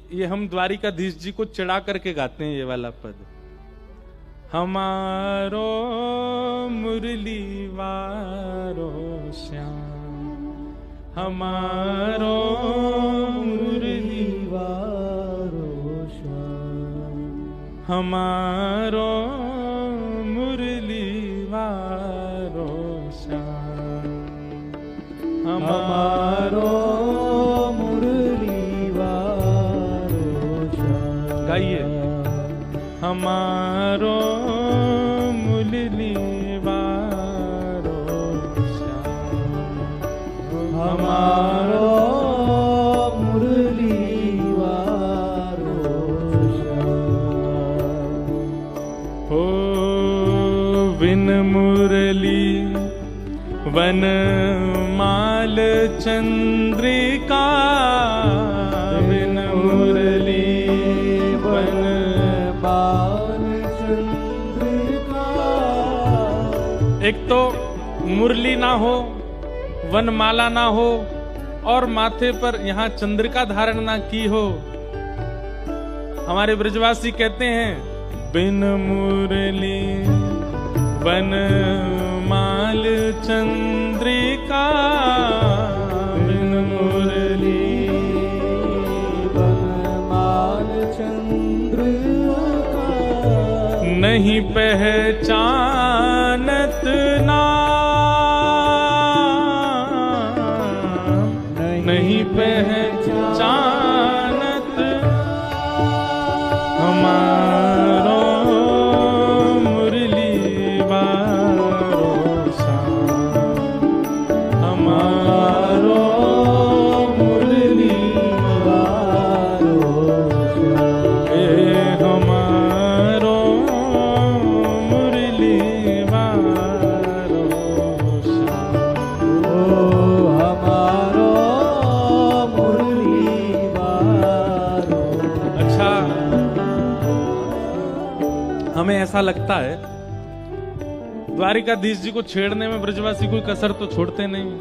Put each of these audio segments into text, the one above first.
ये हम द्वारिकाधीश जी को चिढ़ा करके गाते हैं ये वाला पद। हमारो मुरली वारो श्याम, हमारो मुरली वारो श्याम, हमारो मुरली वारो श्याम, हमारो मुरली वारो श्याम। गाइए। हमारो मुरली वारो श्याम, हमारो मुरली वारो श्याम। हो बिन मुरली वन माल चंद्रिका, बिन मुरली वन माल चंद्रिका। एक तो मुरली ना हो, वनमाला ना हो, और माथे पर यहाँ चंद्रिका धारण ना की हो। हमारे ब्रजवासी कहते हैं बिन मुरली वन माल चंद्रिका, बिन मुरली वन माल चंद्रिका। नहीं पहचानत नाम, नहीं पहचानत हमारो मुरली वारो श्याम, हमारो मुरली वारो श्याम। ए हमारो मुरली वारो श्याम। ओ हमारो मुरली वारो। अच्छा, हमें ऐसा लगता है द्वारिकाधीश जी को छेड़ने में ब्रजवासी कोई कसर तो छोड़ते नहीं,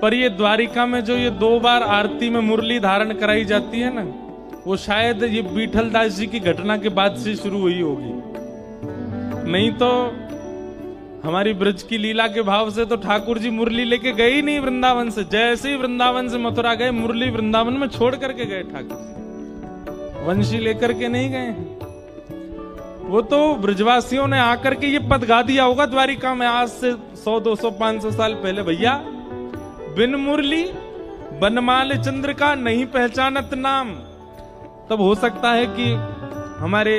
पर ये द्वारिका में जो ये 2 बार आरती में मुरली धारण कराई जाती है ना, वो शायद ये विठलदास जी की घटना के बाद से शुरू हुई होगी। नहीं तो हमारी ब्रज की लीला के भाव से तो ठाकुर जी मुरली लेके गए ही नहीं वृंदावन से। जैसे ही वृंदावन से मथुरा गए, मुरली वृंदावन में छोड़ करके गए ठाकुर जी, वंशी लेकर के नहीं गए। वो तो ब्रजवासियों ने आकर के ये पद गा दिया होगा द्वारिका में आज से 100, 200, 500 साल पहले, भैया बिन मुरली बनमाल चंद्र का नहीं पहचानत नाम। तब हो सकता है कि हमारे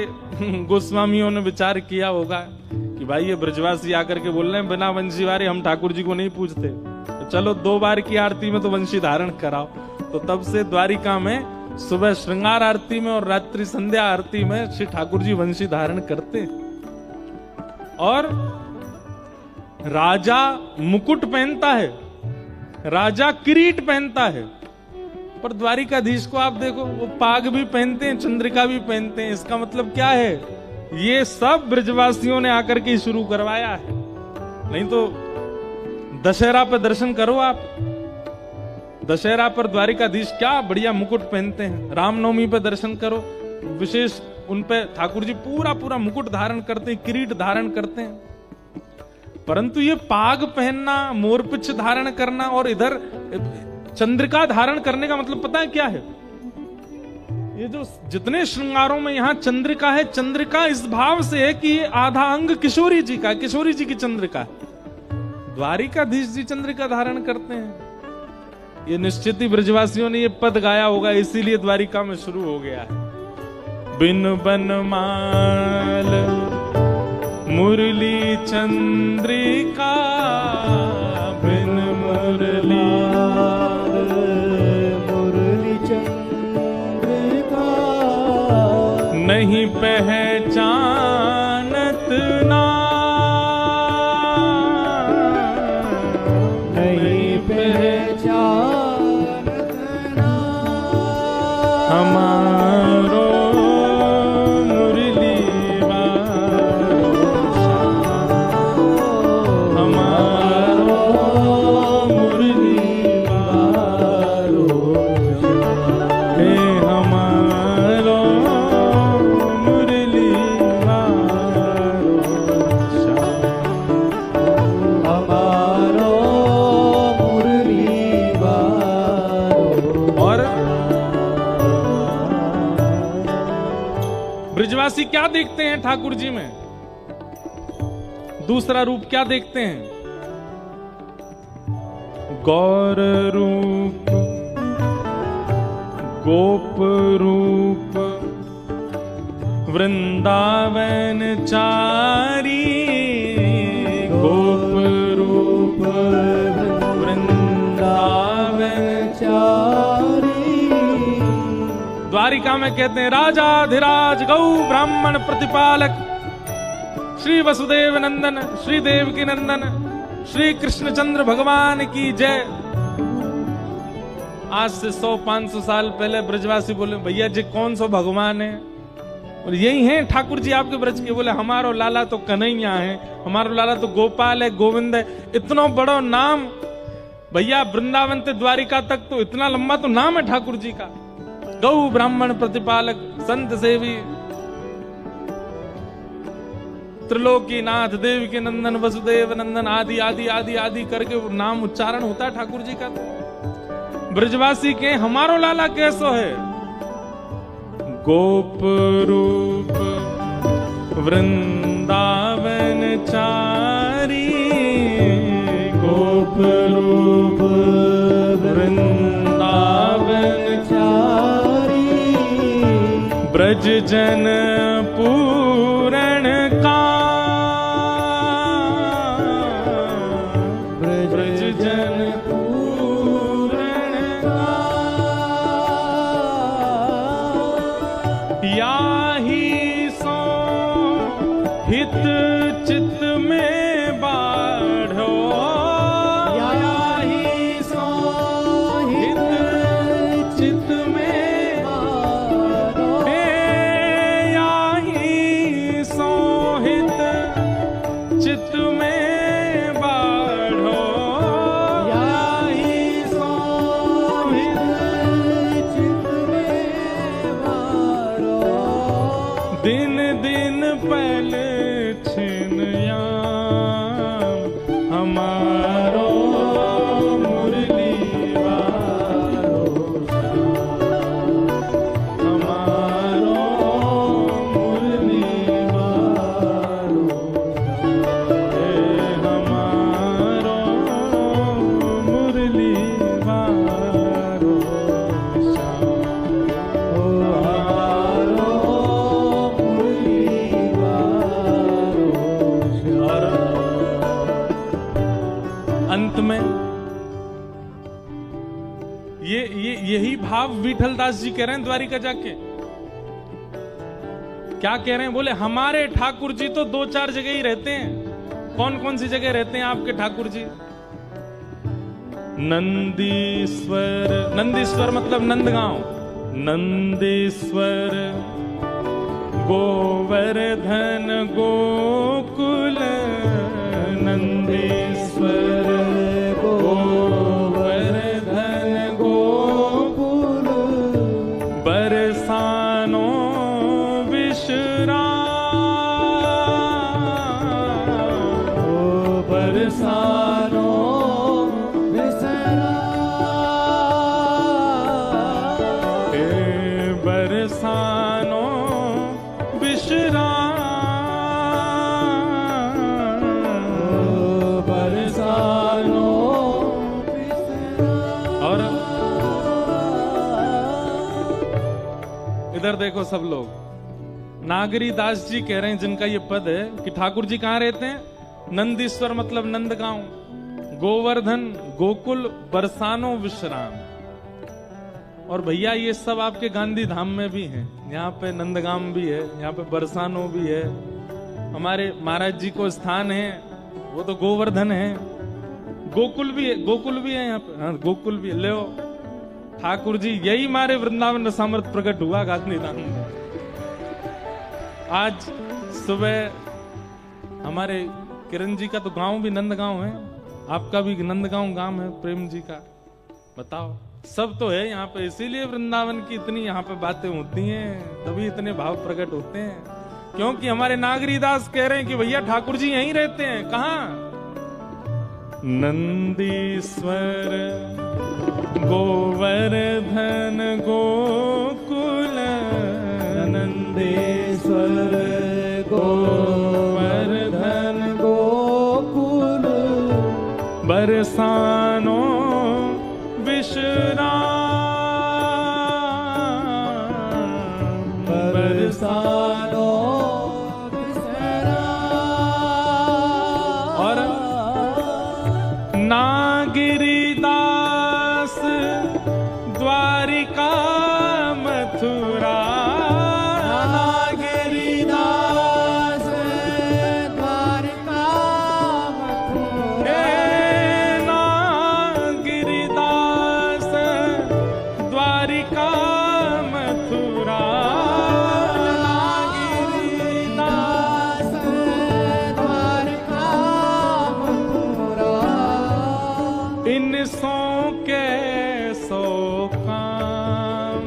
गोस्वामियों ने विचार किया होगा कि भाई ये ब्रजवासी आकर के बोल रहे हैं बिना वंशी वारे हम ठाकुर जी को नहीं पूजते, तो चलो 2 बार की आरती में तो वंशी धारण कराओ। तो तब से द्वारिका में सुबह श्रृंगार आरती में और रात्रि संध्या आरती में श्री ठाकुर जी वंशी धारण करते। और राजा मुकुट पहनता है, राजा किरीट पहनता है, पर द्वारिकाधीश को आप देखो वो पाग भी पहनते हैं, चंद्रिका भी पहनते हैं। इसका मतलब क्या है? ये सब ब्रजवासियों ने आकर के शुरू करवाया है। नहीं तो दशहरा पे दर्शन करो आप, दशहरा पर द्वारिकाधीश क्या बढ़िया मुकुट पहनते हैं। रामनवमी पे दर्शन करो, विशेष उन पे ठाकुर जी पूरा पूरा मुकुट धारण करते हैं, किरीट धारण करते हैं। परंतु ये पाग पहनना, मोरपिच्छ धारण करना और इधर चंद्रिका धारण करने का मतलब पता है क्या है? ये जो जितने श्रृंगारों में यहाँ चंद्रिका है, चंद्रिका इस भाव से है कि ये आधा अंग किशोरी जी का, किशोरी जी की चंद्रिका है। द्वारिकाधीश जी चंद्रिका धारण करते हैं। ये निश्चित ही ब्रजवासियों ने ये पद गाया होगा, इसीलिए द्वारिका में शुरू हो गया है। बिन बनमाल मुरली चंद्रिका, बिन मुरली मुरली चंद्रिका। नहीं पहचानत नाम, नहीं पहचानत नाम। हमारो मुरली वारो श्याम, हमारो मुरली वारो श्याम। हे हमारो ब्रजवासी क्या देखते हैं ठाकुर जी में? दूसरा रूप क्या देखते हैं? गौर रूप, गोप रूप, वृंदावन चारी, गोप रूप वृंदावन चारी। द्वारिका में कहते हैं राजाधिराज गौ ब्राह्मण प्रतिपालक श्री वसुदेव नंदन, श्री देवकी नंदन, श्री कृष्णचंद्र भगवान की जय। आज से 100-500 साल पहले ब्रजवासी बोले भैया जी कौन सो भगवान है? और यही है ठाकुर जी आपके ब्रज के। बोले हमारो लाला तो कन्हैया है, हमारो लाला तो गोपाल है, गोविंद है। इतना बड़ा नाम भैया, वृंदावन से द्वारिका तक तो इतना लंबा तो नाम है ठाकुर जी का। गौ ब्राह्मण प्रतिपालक, संत सेवी, त्रिलोकी नाथ, देव के नंदन, वसुदेव नंदन, आदि आदि आदि आदि करके नाम उच्चारण होता है ठाकुर जी का। तो ब्रजवासी के हमारो लाला कैसो है? गोप रूप वृंदावन चारी, गोप रूप वृंदावन चारी। ब्रज जन पूरण का, ब्रज जन पूरण का, याही सो हित चित में बाढ़ो, याही सो हित चित में बाढ़ो। हे याही सो हित चित में बाढ़ो, याही सो हित चित में बाढ़ो। दिन दिन पहले छिनया हमारो मुरली वारो, हमारो मुरली वारो, हमारो मुरली वारो ओ हमारो मुरली वारो। और अंत में यही भाव विठल दास जी कह रहे हैं द्वारिका जाके। क्या कह रहे हैं? बोले हमारे ठाकुर जी तो 2-4 जगह ही रहते हैं। कौन कौन सी जगह रहते हैं आपके ठाकुर जी? नंदीश्वर, नंदीश्वर मतलब नंदगांव, नंदीश्वर, गोवर्धन गोकुल, नंदीश्वर गोवर्धन गोकुल, बरसानो विश्राम, बरसानो विसरा। हे बरसानो विश्राम, बरसानो विसरा। और इधर देखो सब लोग, नागरी दास जी कह रहे हैं जिनका ये पद है कि ठाकुर जी कहाँ रहते हैं? नंदीश्वर मतलब नंदगांव, गोवर्धन गोकुल, बरसानो विश्राम। और भैया ये सब आपके गांधी धाम में भी हैं। यहाँ पे नंदगाम भी है, यहाँ पे बरसानो भी है, हमारे महाराज जी को स्थान है वो तो गोवर्धन है, गोकुल भी है, गोकुल भी है यहाँ पे। हाँ गोकुल भी है। ले ठाकुर जी यही मारे वृंदावन रसामृत प्रकट हुआ गांधी धाम में। आज सुबह हमारे किरण जी का तो गांव भी नंदगांव है, आपका भी नंदगांव गांव है, प्रेम जी का। बताओ सब तो है यहाँ पे, इसीलिए वृंदावन की इतनी यहाँ पे बातें होती हैं, तभी इतने भाव प्रकट होते हैं, क्योंकि हमारे नागरी दास कह रहे हैं कि भैया ठाकुर जी यहीं रहते हैं। कहाँ? नंदीश्वर गोवर्धन गोकुल, नंदेश्वर बरसानो विश्राम बरसानो विश्राम। और नागिरीदास द्वारिका मथुरा नागिरीदास द्वारिका मथुरा। नागिरीदास द्वारिका मथुरा नागिरीदास द्वारिका मथुरा। इन सो के सो काम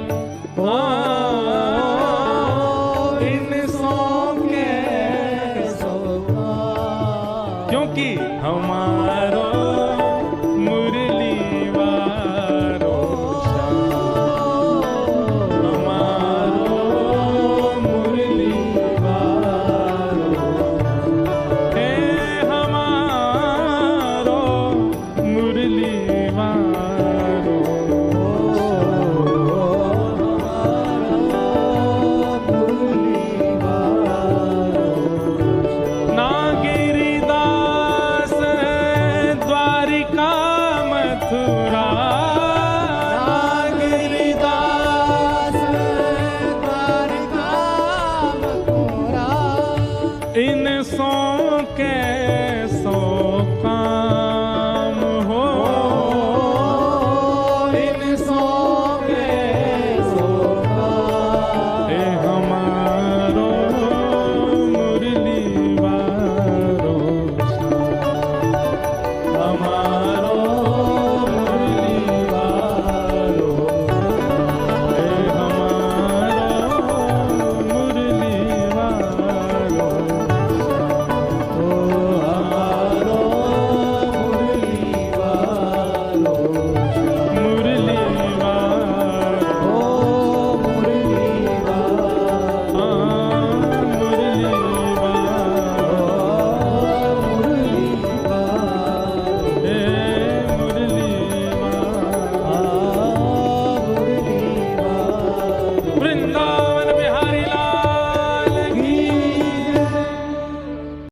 इन सो के क्योंकि हमारो मुरली वारो हमारो मुरली वारो हे हमारो मुरली वारो नागिरीदास द्वारिका मथुरा नागिरीदास द्वारिका मथुरा। इन सो के